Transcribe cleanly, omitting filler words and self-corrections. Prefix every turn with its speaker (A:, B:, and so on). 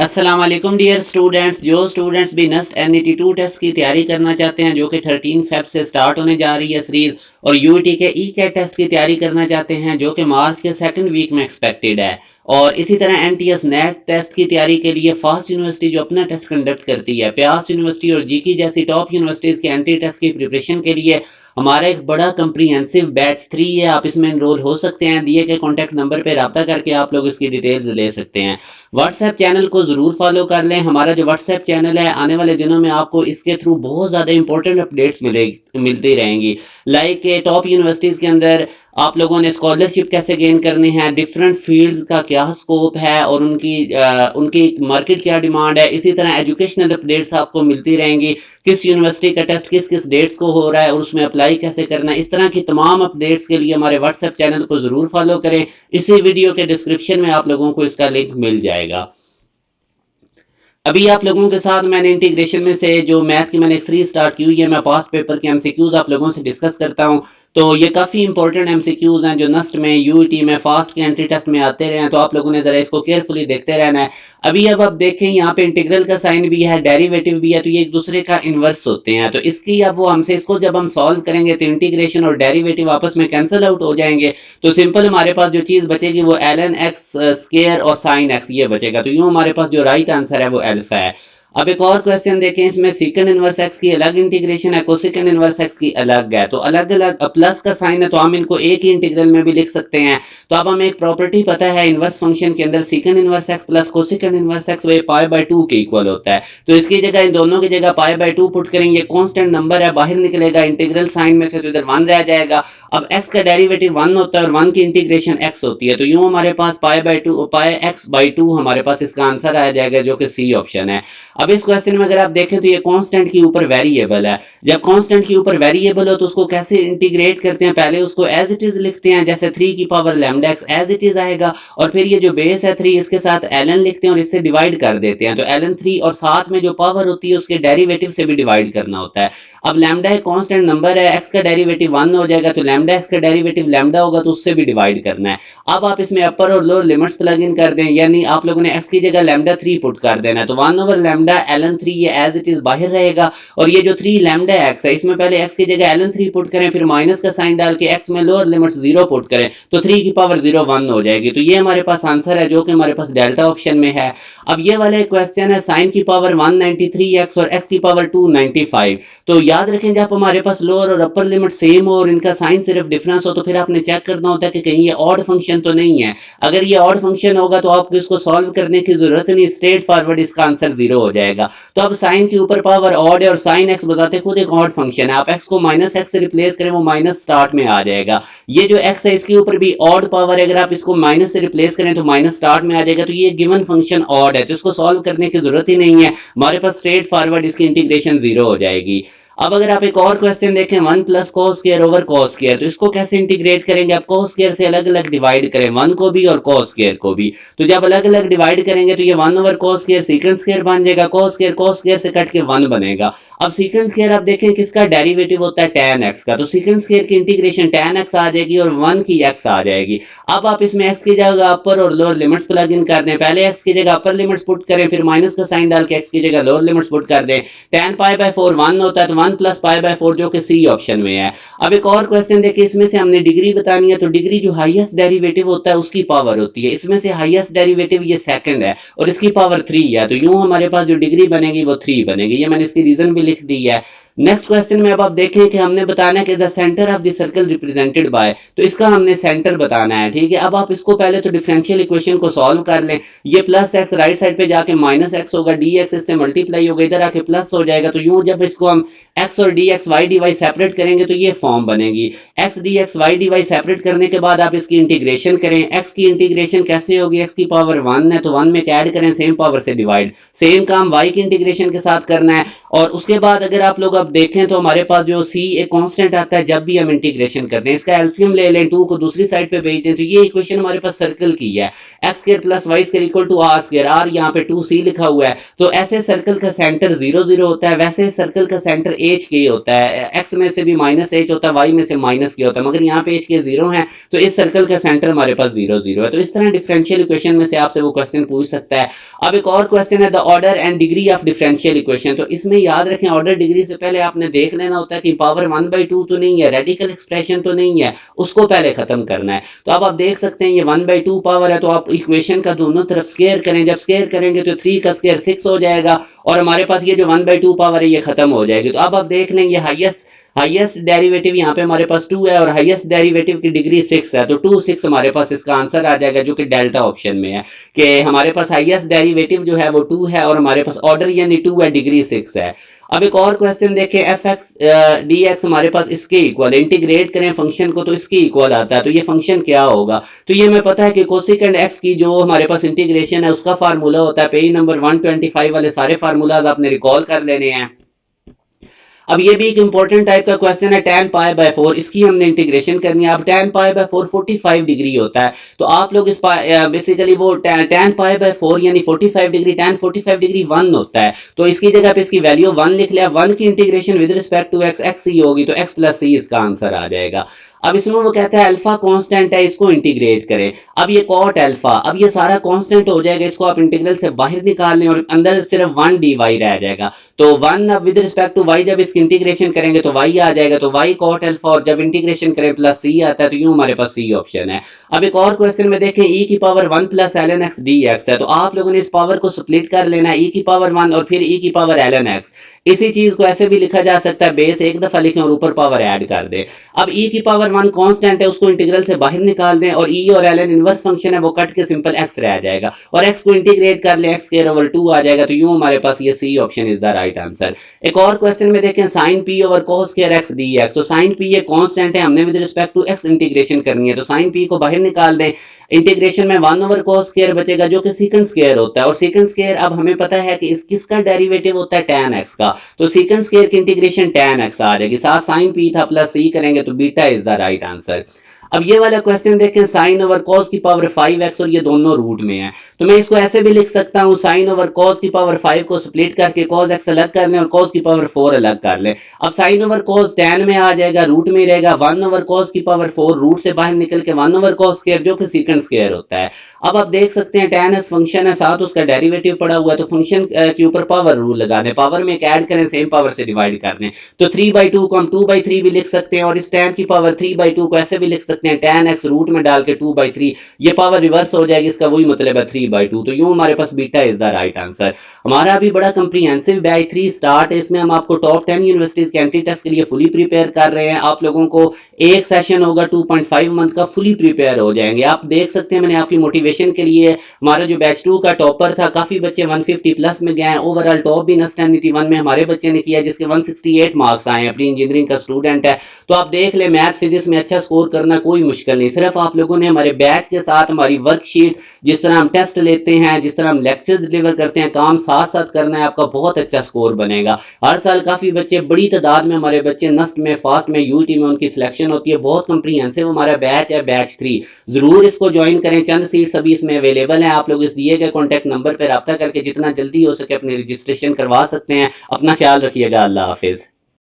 A: अस्सलाम वालेकुम dear students. जो स्टूडेंट्स भी नेक्स्ट NET 2 टेस्ट की तैयारी करना चाहते हैं जो कि 13 फेब से स्टार्ट होने जा रही है सीरीज, और यूईटी के कैट टेस्ट की तैयारी करना चाहते हैं जो कि मार्च के सेकंड वीक में एक्सपेक्टेड है, और इसी तरह NTS नेट टेस्ट की तैयारी के लिए फास्ट यूनिवर्सिटी जो अपना टेस्ट कंडक्ट करती है, प्यास यूनिवर्सिटी और जीकी जैसी टॉप यूनिवर्सिटीज़ के एंट्री टेस्ट की प्रिपरेशन के लिए हमारा एक बड़ा कंप्रीहेंसिव बैच 3 है। आप इसमें एनरोल हो सकते हैं। दिए गए कॉन्टैक्ट नंबर पर रब्ता करके आप लोग इसकी डिटेल्स ले सकते हैं। व्हाट्सएप चैनल को ज़रूर फॉलो कर लें। हमारा जो व्हाट्सएप चैनल है, आने वाले दिनों में आपको इसके थ्रू बहुत ज़्यादा इंपॉर्टेंट अपडेट्स मिलती रहेंगी। लाइक के टॉप यूनिवर्सिटीज़ के अंदर आप लोगों ने स्कॉलरशिप कैसे गेन करनी है, डिफरेंट फील्ड्स का क्या स्कोप है और उनकी मार्केट क्या डिमांड है। इसी तरह एजुकेशनल अपडेट्स आपको मिलती रहेंगी, किस यूनिवर्सिटी का टेस्ट किस किस डेट्स को हो रहा है और उसमें अप्लाई कैसे करना है। इस तरह की तमाम अपडेट्स के लिए हमारे व्हाट्सएप चैनल को ज़रूर फॉलो करें। इसी वीडियो के डिस्क्रिप्शन में आप लोगों को इसका लिंक मिल जाएगा। अभी आप लोगों के साथ मैंने इंटीग्रेशन में से जो मैथ की मैंने एक सीरीज स्टार्ट की हुई है, मैं पास्ट पेपर के एमसीक्यूज आप लोगों से डिस्कस करता हूं। तो ये काफ़ी इंपॉर्टेंट एमसीक्यूज हैं जो नेक्स्ट में यूईटी में फास्ट के एंट्री टेस्ट में आते रहे हैं, तो आप लोगों ने ज़रा इसको केयरफुली देखते रहना है। अभी अब आप देखें यहाँ पे इंटीग्रल का साइन भी है, डेरिवेटिव भी है, तो ये एक दूसरे का इन्वर्स होते हैं। तो इसकी अब वो हमसे इसको जब हम सॉल्व करेंगे तो इंटीग्रेशन और डेरिवेटिव आपस में कैंसिल आउट हो जाएंगे। तो सिंपल हमारे पास जो चीज़ बचेगी वो ln x स्केयर और साइन x ये बचेगा। तो यूँ हमारे पास जो राइट आंसर है वो अल्फा है। अब एक और क्वेश्चन देखें, इसमें सीकंड इनवर्स एक्स की अलग इंटीग्रेशन है, कोसेकंड इनवर्स एक्स की अलग है। तो अलग अलग प्लस का साइन है तो हम इनको एक ही इंटीग्रल में भी लिख सकते हैं। तो अब हमें एक प्रॉपर्टी पता है इनवर्स फंक्शन के अंदर secant inverse x plus cosecant inverse x वो पाई/2 के इक्वल होता है। तो इसकी जगह इन दोनों की जगह पाई/2 पुट करेंगे, कांस्टेंट नंबर है बाहर निकलेगा, इंटीग्रल साइन में से तो इधर 1 रह जाएगा। अब x का डेरिवेटिव 1 होता है और 1 की इंटीग्रेशन x होती है, तो यूं हमारे पास पाई x/2 हमारे पास इसका आंसर आ जाएगा जो कि सी ऑप्शन है। अब इस क्वेश्चन में अगर आप देखें तो ये कांस्टेंट के ऊपर वेरिएबल है। जब कांस्टेंट के ऊपर वेरिएबल हो तो उसको कैसे इंटीग्रेट करते हैं, पहले उसको एज इट इज लिखते हैं, जैसे 3 की power lambda x as it is आएगा, और फिर ये जो बेस है 3 इसके साथ ln लिखते हैं और इससे डिवाइड कर देते हैं। तो ln 3 और साथ में जो पावर होती है उसके डेरिवेटिव से भी डिवाइड करना होता है। अब लैम्डा एक कांस्टेंट नंबर है, x का डेरिवेटिव 1 हो जाएगा, तो लैम्डा x का डेरिवेटिव लैम्डा होगा तो उससे भी डिवाइड करना है। अब आप इसमें अपर और लोअर लिमिट्स प्लग इन कर दें, यानी आप लोगों ने x की जगह लैम्डा 3 पुट कर देना है, तो 1 ओवर लैम्डा ln 3 ये एज इट इज बाहर रहेगा। और ये जो 3 लैम्डा x है इसमें पहले x की जगह ln 3 पुट करें, फिर माइनस का साइन डाल के x में लोअर लिमिट 0 पुट करें, तो 3 की पावर 0 1 हो जाएगी। तो ये हमारे पास आंसर है जो कि हमारे पास डेल्टा ऑप्शन में है। अब ये वाला क्वेश्चन है साइन की पावर 193x और x की पावर 295। तो याद रखें जब हमारे पास लोअर और अपर लिमिट सेम हो और इनका साइन सिर्फ डिफरेंस हो तो फिर आपने चेक करना होता है कि कहीं ये ऑड फंक्शन तो नहीं है। अगर ये ऑड फंक्शन होगा तो आपको इसको सॉल्व करने की जरूरत नहीं, स्ट्रेट फॉरवर्ड इसका आंसर 0 हो जाएगा। तो अब साइन के ऊपर पावर ऑड है और साइन एक्स बताते खुद एक ऑड फंक्शन है, आप एक्स को माइनस एक्स से रिप्लेस करें वो माइनस स्टार्ट में आ जाएगा। ये जो एक्स है इसके ऊपर भी ऑड पावर है, अगर आप इसको माइनस से रिप्लेस करें तो माइनस स्टार्ट में आ जाएगा। तो ये गिवन फंक्शन ऑड है तो इसको सॉल्व करने की जरूरत ही नहीं है, हमारे पास स्ट्रेट फॉरवर्ड इसकी इंटीग्रेशन 0 हो जाएगी। अब अगर आप एक और क्वेश्चन देखें 1 plus cos square over cos square, तो इसको कैसे इंटीग्रेट करेंगे, आप कॉस स्क्वायर से अलग अलग डिवाइड करें, 1 को भी और कॉस स्क्वायर को भी। तो जब अलग अलग डिवाइड करेंगे तो ये 1 over cos square secant square बन जाएगा, कॉस स्क्वायर से कट के 1 बनेगा। अब सीकंड स्क्वायर आप देखें किसका डेरिवेटिव होता है, tan x का, तो सीकंड स्क्वायर की इंटीग्रेशन tan x आ जाएगी और 1 की x आ जाएगी। अब आप इसमें x की जगह अपर और लोअर लिमिट्स प्लग इन कर दें, पहले x की जगह अपर लिमिट्स पुट करें, फिर माइनस का साइन डाल के x की जगह लोअर लिमिट्स पुट कर दें। tan पाई/4 1 होता है तो 1 प्लस पाई/4 जो कि सी ऑप्शन में है। अब एक और क्वेश्चन देखिए, इसमें से हमने डिग्री बतानी है, तो डिग्री जो हाईएस्ट डेरिवेटिव होता है उसकी पावर होती है, इसमें से हाईएस्ट डेरिवेटिव ये सेकंड है और इसकी पावर 3 है, तो यूं हमारे पास जो डिग्री बनेगी वो 3 बनेगी। ये मैंने इसकी रीजन भी लिख दी है। नेक्स्ट क्वेश्चन में अब आप देखें कि हमने बताना है कि the centre of the circle represented by, तो इसका हमने सेंटर बताना है, ठीक है। अब आप इसको पहले तो डिफरेंशियल इक्वेशन को सॉल्व कर लें, ये प्लस एक्स राइट साइड पे जाके माइनस एक्स होगा, डी एक्स इससे मल्टीप्लाई होगा, इधर आके प्लस हो जाएगा। तो यूं जब इसको हम एक्स और d x y d y separate करेंगे तो ये फॉर्म बनेगी। X d x y d y separate करने के बाद आप इसकी इंटीग्रेशन करें, एक्स की इंटीग्रेशन कैसे होगी, एक्स की पावर 1 है तो 1 में ऐड करें, सेम पावर से डिवाइड, सेम काम वाई की इंटीग्रेशन के साथ करना है। और उसके बाद अगर आप लोग अब देखें तो हमारे पास जो सी एक कांस्टेंट आता है जब भी हम इंटीग्रेशन करते हैं, इसका एलसीएम ले लें, 2 को दूसरी साइड पे भेज दें, तो ये इक्वेशन हमारे पास सर्कल की है, x square plus y square equal to r square, r यहाँ पे 2c लिखा हुआ है। तो ऐसे सर्कल का सेंटर 0 0 होता है, वैसे सर्कल का सेंटर एच के होता है, एक्स में से भी माइनस एच होता है, वाई में से माइनस के होता है, मगर यहाँ पे एच के 0 है, तो इस सर्कल का सेंटर हमारे पास 0 0 है। तो इस तरह डिफरेंशियल इक्वेशन में से आपसे वो क्वेश्चन पूछ सकता है। अब एक और क्वेश्चन है the order and degree of differential equation. तो इसमें याद रखें ऑर्डर डिग्री से पहले आपने देख लेना होता है कि पावर 1/2 तो नहीं है, रेडिकल एक्सप्रेशन तो नहीं है, उसको पहले खत्म करना है। तो अब आप देख सकते हैं ये 1/2 पावर है, तो आप इक्वेशन का दोनों तरफ स्क्वायर करें, जब स्क्वायर करेंगे तो 3 का स्क्वायर 6 हो जाएगा और हमारे पास ये जो 1/2 पावर है ये खत्म हो जाएगी। तो अब आप देख लें ये हाईएस्ट डेरिवेटिव यहाँ पे हमारे पास 2 है और हाईएस्ट डेरिवेटिव की डिग्री 6 है, तो 2 6 हमारे पास इसका आंसर आ जाएगा, जो कि डेल्टा ऑप्शन में है कि हमारे पास हाईएस्ट डेरिवेटिव जो है वो 2 है और हमारे पास ऑर्डर यानी 2 है, डिग्री 6 है। अब एक और क्वेश्चन देखें, एफ एक्स डी एक्स हमारे पास इसके इक्वल, इंटीग्रेट करें फंक्शन को तो इसके इक्वल आता है, तो ये फंक्शन क्या होगा? तो ये हमें पता है कि कोसिकेंड एक्स की जो हमारे पास इंटीग्रेशन है उसका फार्मूला होता है, पेज नंबर 125 वाले सारे फार्मूलाज आपने रिकॉल कर लेने हैं। अब ये भी एक इंपॉर्टेंट टाइप का क्वेश्चन है, tan π/4, इसकी हमने इंटीग्रेशन करनी है। अब tan π/4 45 डिग्री होता है, तो आप लोग इस बेसिकली वो tan π/4 यानी 45 डिग्री, tan 45 डिग्री 1 होता है, तो इसकी जगह पे इसकी वैल्यू 1 लिख लिया। 1 की integration with respect to x x c होगी, तो x प्लस सी इसका आंसर आ जाएगा। अब इसमें वो कहता है अल्फा कांस्टेंट है, इसको इंटीग्रेट करें। अब ये कॉट अल्फा, अब ये सारा कांस्टेंट हो जाएगा, इसको आप इंटीग्रल से बाहर निकाल लें और अंदर सिर्फ 1 dy रह जाएगा। तो 1 अब विद रिस्पेक्ट टू y जब इसकी इंटीग्रेशन करेंगे तो y आ जाएगा, तो y कॉट अल्फा, और जब इंटीग्रेशन करें प्लस c आता है, तो यूं हमारे पास c ऑप्शन है। अब एक और क्वेश्चन में देखें, e की power 1 plus ln x dx है, तो आप लोगों ने इस पावर को स्प्लिट कर लेना है, e की पावर 1 और फिर e की पावर ln x। इसी चीज को ऐसे भी लिखा जा सकता है, बेस एक दफा लिखें और ऊपर पावर ऐड कर दें। अब e की पावर 1 कांस्टेंट है, उसको इंटीग्रल से बाहर निकाल दें और e और ln इनवर्स फंक्शन है वो कट के सिंपल x रह जाएगा और x को इंटीग्रेट कर लें, x स्क्वायर ओवर 2 आ जाएगा, तो यूं हमारे पास ये c option is the right answer. एक और क्वेश्चन में देखें, sin p over cos square x dx, तो sin p ये कांस्टेंट है, हमने with respect to x integration करनी है, तो sin p को बाहर निकाल दें, इंटीग्रेशन में 1 ओवर cos स्क्वायर बचेगा जो कि सेकंड स्क्वायर होता है, और सेकंड स्क्वायर अब हमें पता है कि इस किसका डेरिवेटिव होता है, tan x का, तो सेकंड स्क्वायर की इंटीग्रेशन tan x आ जाएगी, साथ sin p था प्लस c करेंगे तो beta is the right answer. अब ये वाला क्वेश्चन देखें, साइन ओवर कॉस की पावर 5x और ये दोनों रूट में है, तो मैं इसको ऐसे भी लिख सकता हूँ, साइन ओवर कॉस की पावर 5 को स्प्लिट करके cos x अलग कर लें और cos की पावर 4 अलग कर लें। अब साइन ओवर cos tan में आ जाएगा, रूट में रहेगा, 1 ओवर cos की पावर 4 रूट से बाहर निकल के 1 ओवर cos स्क्वायर जो कि सेकंड स्क्वायर होता है। अब आप देख सकते हैं tan x फंक्शन है, साथ उसका डेरिवेटिव पड़ा हुआ है, तो फंक्शन के ऊपर पावर रूल लगा दें, पावर में एक ऐड करें, सेम पावर से डिवाइड कर दें, तो 3/2 को हम 2/3 भी लिख सकते हैं और इस tan की पावर 3/2 को ऐसे भी लिख सकते हैं, tan x रूट में डाल के 2/3, ये पावर रिवर्स हो जाएगी, इसका वही मतलब है 3/2, तो यूं हमारे पास beta is the right answer. हमारा अभी बड़ा कंप्रीहेंसिव बैच 3 स्टार्ट है, इसमें हम आपको टॉप 10 यूनिवर्सिटीज के एंट्री टेस्ट के लिए फुली प्रिपेयर कर रहे हैं। आप लोगों को एक सेशन होगा 2.5 मंथ का, फुली प्रिपेयर हो जाएंगे। आप देख सकते हैं मैंने आपकी मोटिवेशन के लिए हमारा जो बैच 2 का टॉपर था, काफी बच्चे 150 प्लस में गए हैं, ओवरऑल टॉप भी नस्टैनिटी 1 में हमारे बच्चे ने किया जिसके 168 मार्क्स आए हैं, प्री इंजीनियरिंग का स्टूडेंट है। तो आप देख ले, मैथ फिजिक्स में अच्छा स्कोर करना कोई मुश्किल नहीं, सिर्फ आप लोगों ने हमारे बैच के साथ हमारी वर्कशीट, जिस तरह हम टेस्ट लेते हैं, जिस तरह हम लेक्चर्स डिलीवर करते हैं, काम साथ साथ करना है, आपका बहुत अच्छा स्कोर बनेगा। हर साल काफी बच्चे, बड़ी तादाद में हमारे बच्चे नस्ट में, फास्ट में, यूटी में उनकी सिलेक्शन होती है। बहुत कंप्रीहेंसिव हमारा बैच है, बैच 3, जरूर इसको ज्वाइन करें। चंद सीट्स अभी इसमें अवेलेबल हैं, आप लोग इस दिए गए कॉन्टैक्ट नंबर पर रब्ता करके जितना जल्दी हो सके अपनी रजिस्ट्रेशन करवा सकते हैं। अपना ख्याल रखिएगा, अल्लाह हाफिज।